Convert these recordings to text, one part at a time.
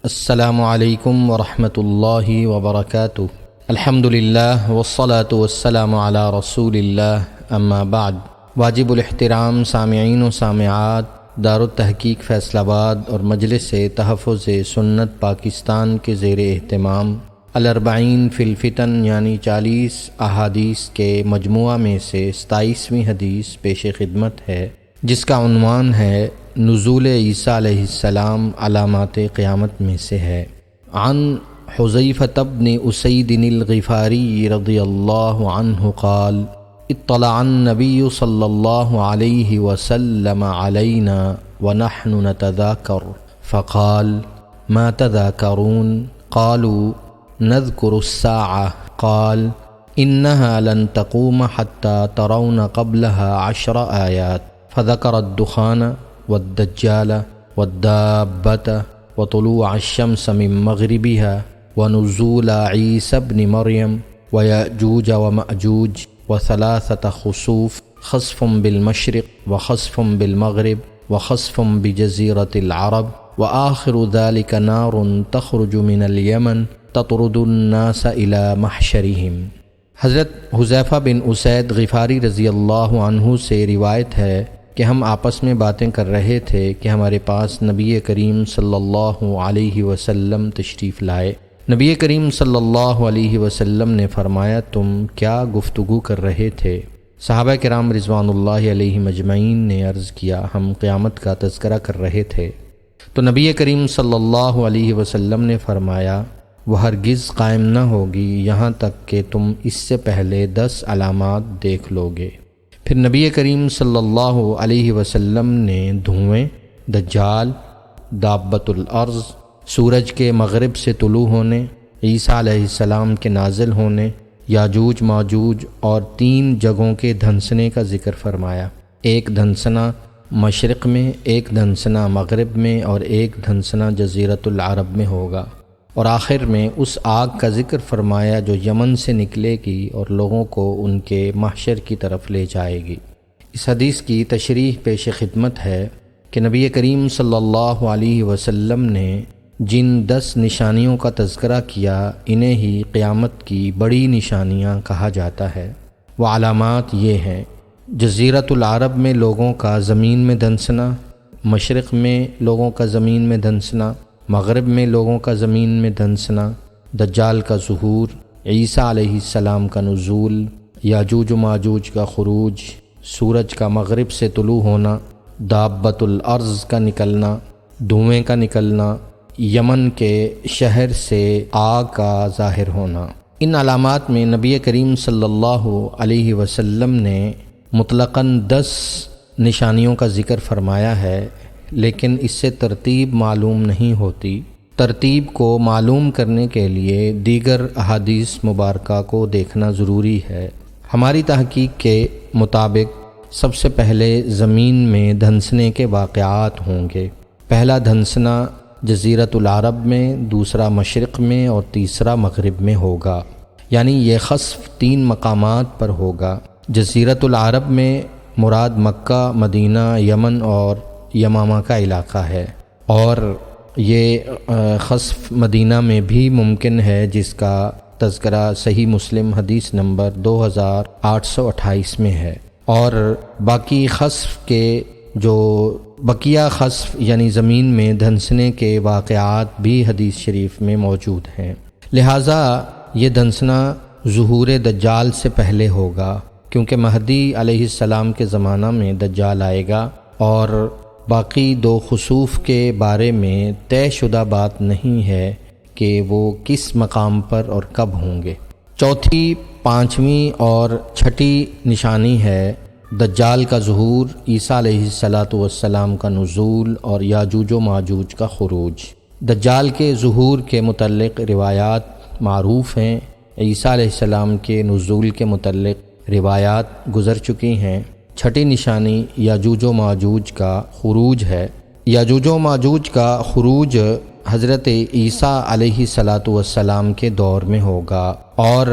السلام علیکم ورحمۃ اللہ وبرکاتہ۔ الحمدللہ والصلاة والسلام علی رسول اللہ، اما بعد۔ واجب الاحترام سامعین و سامعات، دارالتحقیق فیصل آباد اور مجلس تحفظ سنت پاکستان کے زیر اہتمام الاربعین فی الفتن یعنی 40 احادیث کے مجموعہ میں سے 27ویں حدیث پیش خدمت ہے، جس کا عنوان ہے نزول عیسیٰ علیہ السلام علامات قیامت میں سے ہے۔ عن حذیفہ بن اسید الغفاری رضی اللہ عنہ قال اطلع النبی صلی اللہ علیہ وسلم علینا ونحن نتذاکر فقال ما تذاکرون قالوا نذکر الساعة قال انها لن تقوم حتى ترون قبلها 10 آیات فذكر الدخان والدجال والدابة وطلوع الشمس من مغربها ونزول عيسى بن مريم ويأجوج ومأجوج وثلاثة خسوف، خسف بالمشرق وخسف بالمغرب وخسف بجزيرة العرب وآخر ذلك نار تخرج من اليمن تطرد الناس إلى محشرهم۔ حضرت حذیفہ بن اسید غفاری رضی اللہ عنہ سے روایت ہے کہ ہم آپس میں باتیں کر رہے تھے کہ ہمارے پاس نبی کریم صلی اللہ علیہ وسلم تشریف لائے۔ نبی کریم صلی اللہ علیہ وسلم نے فرمایا تم کیا گفتگو کر رہے تھے؟ صحابہ کرام رضوان اللہ علیہم اجمعین نے عرض کیا ہم قیامت کا تذکرہ کر رہے تھے۔ تو نبی کریم صلی اللہ علیہ وسلم نے فرمایا وہ ہرگز قائم نہ ہوگی یہاں تک کہ تم اس سے پہلے 10 علامات دیکھ لو گے۔ پھر نبی کریم صلی اللہ علیہ وسلم نے دھوئیں، دجال، دابۃ الارض، سورج کے مغرب سے طلوع ہونے، عیسیٰ علیہ السلام کے نازل ہونے، یاجوج ماجوج اور 3 جگہوں کے دھنسنے کا ذکر فرمایا۔ ایک دھنسنا مشرق میں، ایک دھنسنا مغرب میں اور ایک دھنسنا جزیرۃ العرب میں ہوگا، اور آخر میں اس آگ کا ذکر فرمایا جو یمن سے نکلے گی اور لوگوں کو ان کے محشر کی طرف لے جائے گی۔ اس حدیث کی تشریح پیش خدمت ہے کہ نبی کریم صلی اللہ علیہ وسلم نے جن 10 نشانیوں کا تذکرہ کیا انہیں ہی قیامت کی بڑی نشانیاں کہا جاتا ہے۔ وہ علامات یہ ہیں: جزیرۃ العرب میں لوگوں کا زمین میں دھنسنا، مشرق میں لوگوں کا زمین میں دھنسنا، مغرب میں لوگوں کا زمین میں دھنسنا، دجال کا ظہور، عیسیٰ علیہ السلام کا نزول، یاجوج و ماجوج کا خروج، سورج کا مغرب سے طلوع ہونا، دابۃ الارض کا نکلنا، دھوئیں کا نکلنا، یمن کے شہر سے آگ کا ظاہر ہونا۔ ان علامات میں نبی کریم صلی اللہ علیہ وسلم نے مطلقاً 10 نشانیوں کا ذکر فرمایا ہے، لیکن اس سے ترتیب معلوم نہیں ہوتی۔ ترتیب کو معلوم کرنے کے لیے دیگر احادیث مبارکہ کو دیکھنا ضروری ہے۔ ہماری تحقیق کے مطابق سب سے پہلے زمین میں دھنسنے کے واقعات ہوں گے۔ پہلا دھنسنا جزیرۃ العرب میں، دوسرا مشرق میں اور تیسرا مغرب میں ہوگا، یعنی یہ خسف 3 مقامات پر ہوگا۔ جزیرۃ العرب میں مراد مکہ، مدینہ، یمن اور یمامہ کا علاقہ ہے، اور یہ خسف مدینہ میں بھی ممکن ہے جس کا تذکرہ صحیح مسلم حدیث نمبر 2828 میں ہے، اور باقی خسف کے جو بقیہ خسف یعنی زمین میں دھنسنے کے واقعات بھی حدیث شریف میں موجود ہیں۔ لہٰذا یہ دھنسنا ظہور دجال سے پہلے ہوگا، کیونکہ مہدی علیہ السلام کے زمانہ میں دجال آئے گا، اور باقی 2 خسوف کے بارے میں طے شدہ بات نہیں ہے کہ وہ کس مقام پر اور کب ہوں گے۔ چوتھی، 5ویں اور 6ٹھی نشانی ہے دجال کا ظہور، عیسیٰ علیہ السلام کا نزول اور یاجوج و ماجوج کا خروج۔ دجال کے ظہور کے متعلق روایات معروف ہیں، عیسیٰ علیہ السلام کے نزول کے متعلق روایات گزر چکی ہیں۔ 6ٹھی نشانی یاجوج و ماجوج کا خروج ہے۔ یاجوج و ماجوج کا خروج حضرت عیسیٰ علیہ السلام کے دور میں ہوگا، اور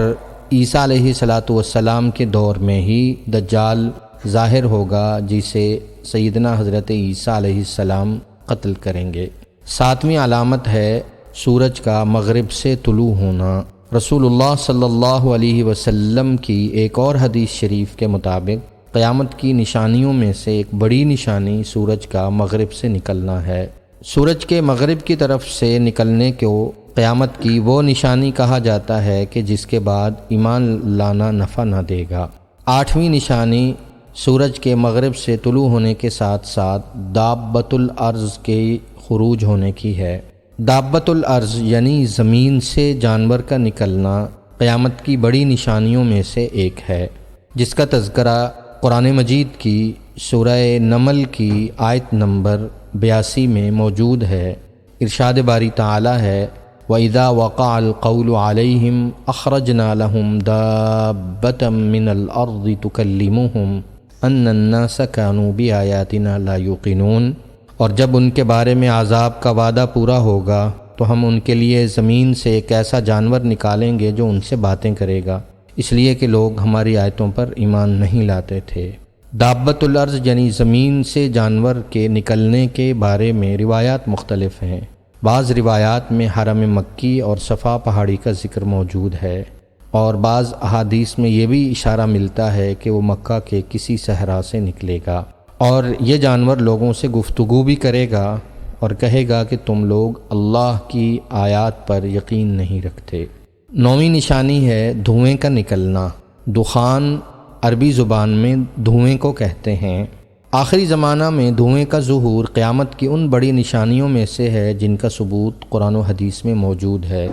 عیسیٰ علیہ السلام کے دور میں ہی دجال ظاہر ہوگا جسے سیدنا حضرت عیسیٰ علیہ السلام قتل کریں گے۔ 7ویں علامت ہے سورج کا مغرب سے طلوع ہونا۔ رسول اللہ صلی اللہ علیہ وسلم کی ایک اور حدیث شریف کے مطابق قیامت کی نشانیوں میں سے ایک بڑی نشانی سورج کا مغرب سے نکلنا ہے۔ سورج کے مغرب کی طرف سے نکلنے کو قیامت کی وہ نشانی کہا جاتا ہے کہ جس کے بعد ایمان لانا نفع نہ دے گا۔ 8ویں نشانی سورج کے مغرب سے طلوع ہونے کے ساتھ ساتھ دابۃ الارض کے خروج ہونے کی ہے۔ دابۃ الارض یعنی زمین سے جانور کا نکلنا قیامت کی بڑی نشانیوں میں سے ایک ہے، جس کا تذکرہ قرآن مجید کی سورہ نمل کی آیت نمبر 82 میں موجود ہے۔ ارشاد باری تعالی ہے وَإِذَا وَقَعَ الْقَوْلُ عَلَيْهِمْ أَخْرَجْنَا لَهُمْ دَابَّةً مِّنَ الْأَرْضِ تُكَلِّمُهُمْ أَنَّ النَّاسَ كَانُوا بِآيَاتِنَا لَا يُوقِنُونَ، اور جب ان کے بارے میں عذاب کا وعدہ پورا ہوگا تو ہم ان کے لیے زمین سے ایک ایسا جانور نکالیں گے جو ان سے باتیں کرے گا، اس لیے کہ لوگ ہماری آیتوں پر ایمان نہیں لاتے تھے۔ دابۃ الارض یعنی زمین سے جانور کے نکلنے کے بارے میں روایات مختلف ہیں۔ بعض روایات میں حرم مکی اور صفا پہاڑی کا ذکر موجود ہے، اور بعض احادیث میں یہ بھی اشارہ ملتا ہے کہ وہ مکہ کے کسی صحرا سے نکلے گا، اور یہ جانور لوگوں سے گفتگو بھی کرے گا اور کہے گا کہ تم لوگ اللہ کی آیات پر یقین نہیں رکھتے۔ 9ویں نشانی ہے دھوئیں کا نکلنا۔ دخان عربی زبان میں دھوئیں کو کہتے ہیں۔ آخری زمانہ میں دھوئیں کا ظہور قیامت کی ان بڑی نشانیوں میں سے ہے جن کا ثبوت قرآن و حدیث میں موجود ہے۔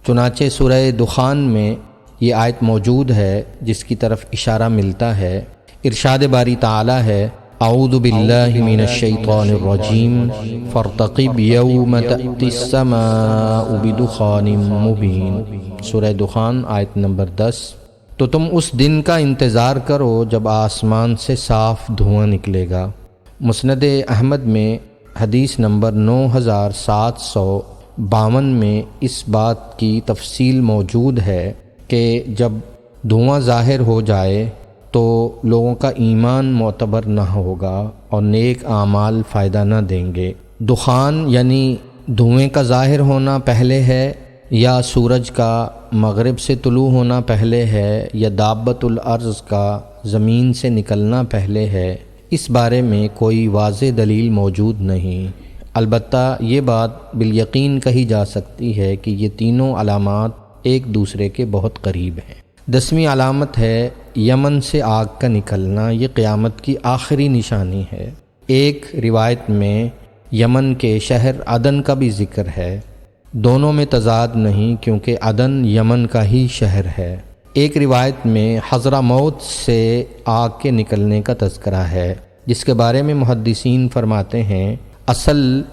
چنانچہ سورہ دخان میں یہ آیت موجود ہے جس کی طرف اشارہ ملتا ہے۔ ارشاد باری تعالی ہے اعوذ باللہ من الشیطان الرجیم فارتقب یوم تأتی السماء بدخان مبین، سورہ دخان آیت نمبر 10۔ تو تم اس دن کا انتظار کرو جب آسمان سے صاف دھواں نکلے گا۔ مسند احمد میں حدیث نمبر 9752 میں اس بات کی تفصیل موجود ہے کہ جب دھواں ظاہر ہو جائے تو لوگوں کا ایمان معتبر نہ ہوگا اور نیک اعمال فائدہ نہ دیں گے۔ دخان یعنی دھوئیں کا ظاہر ہونا پہلے ہے، یا سورج کا مغرب سے طلوع ہونا پہلے ہے، یا دابۃ الارض کا زمین سے نکلنا پہلے ہے، اس بارے میں کوئی واضح دلیل موجود نہیں۔ البتہ یہ بات بالیقین کہی جا سکتی ہے کہ یہ تینوں علامات ایک دوسرے کے بہت قریب ہیں۔ 10ویں علامت ہے یمن سے آگ کا نکلنا۔ یہ قیامت کی آخری نشانی ہے۔ ایک روایت میں یمن کے شہر عدن کا بھی ذکر ہے، دونوں میں تضاد نہیں کیونکہ عدن یمن کا ہی شہر ہے۔ ایک روایت میں حضرموت سے آگ کے نکلنے کا تذکرہ ہے، جس کے بارے میں محدثین فرماتے ہیں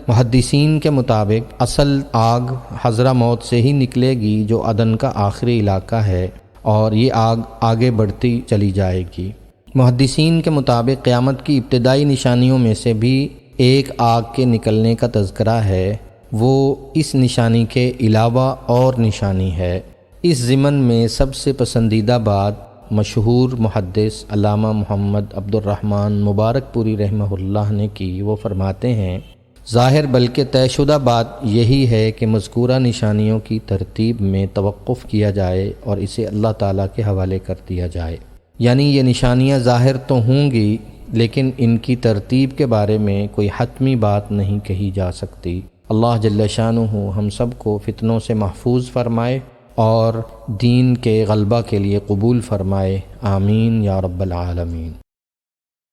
محدثین کے مطابق اصل آگ حضرموت سے ہی نکلے گی جو عدن کا آخری علاقہ ہے، اور یہ آگ آگے بڑھتی چلی جائے گی۔ محدثین کے مطابق قیامت کی ابتدائی نشانیوں میں سے بھی ایک آگ کے نکلنے کا تذکرہ ہے، وہ اس نشانی کے علاوہ اور نشانی ہے۔ اس ضمن میں سب سے پسندیدہ بات مشہور محدث علامہ محمد عبد الرحمن مبارک پوری رحمہ اللہ نے کی۔ وہ فرماتے ہیں ظاہر بلکہ طے شدہ بات یہی ہے کہ مذکورہ نشانیوں کی ترتیب میں توقف کیا جائے اور اسے اللہ تعالیٰ کے حوالے کر دیا جائے، یعنی یہ نشانیاں ظاہر تو ہوں گی لیکن ان کی ترتیب کے بارے میں کوئی حتمی بات نہیں کہی جا سکتی۔ اللہ جل شانہ ہم سب کو فتنوں سے محفوظ فرمائے اور دین کے غلبہ کے لیے قبول فرمائے، آمین یا رب العالمین۔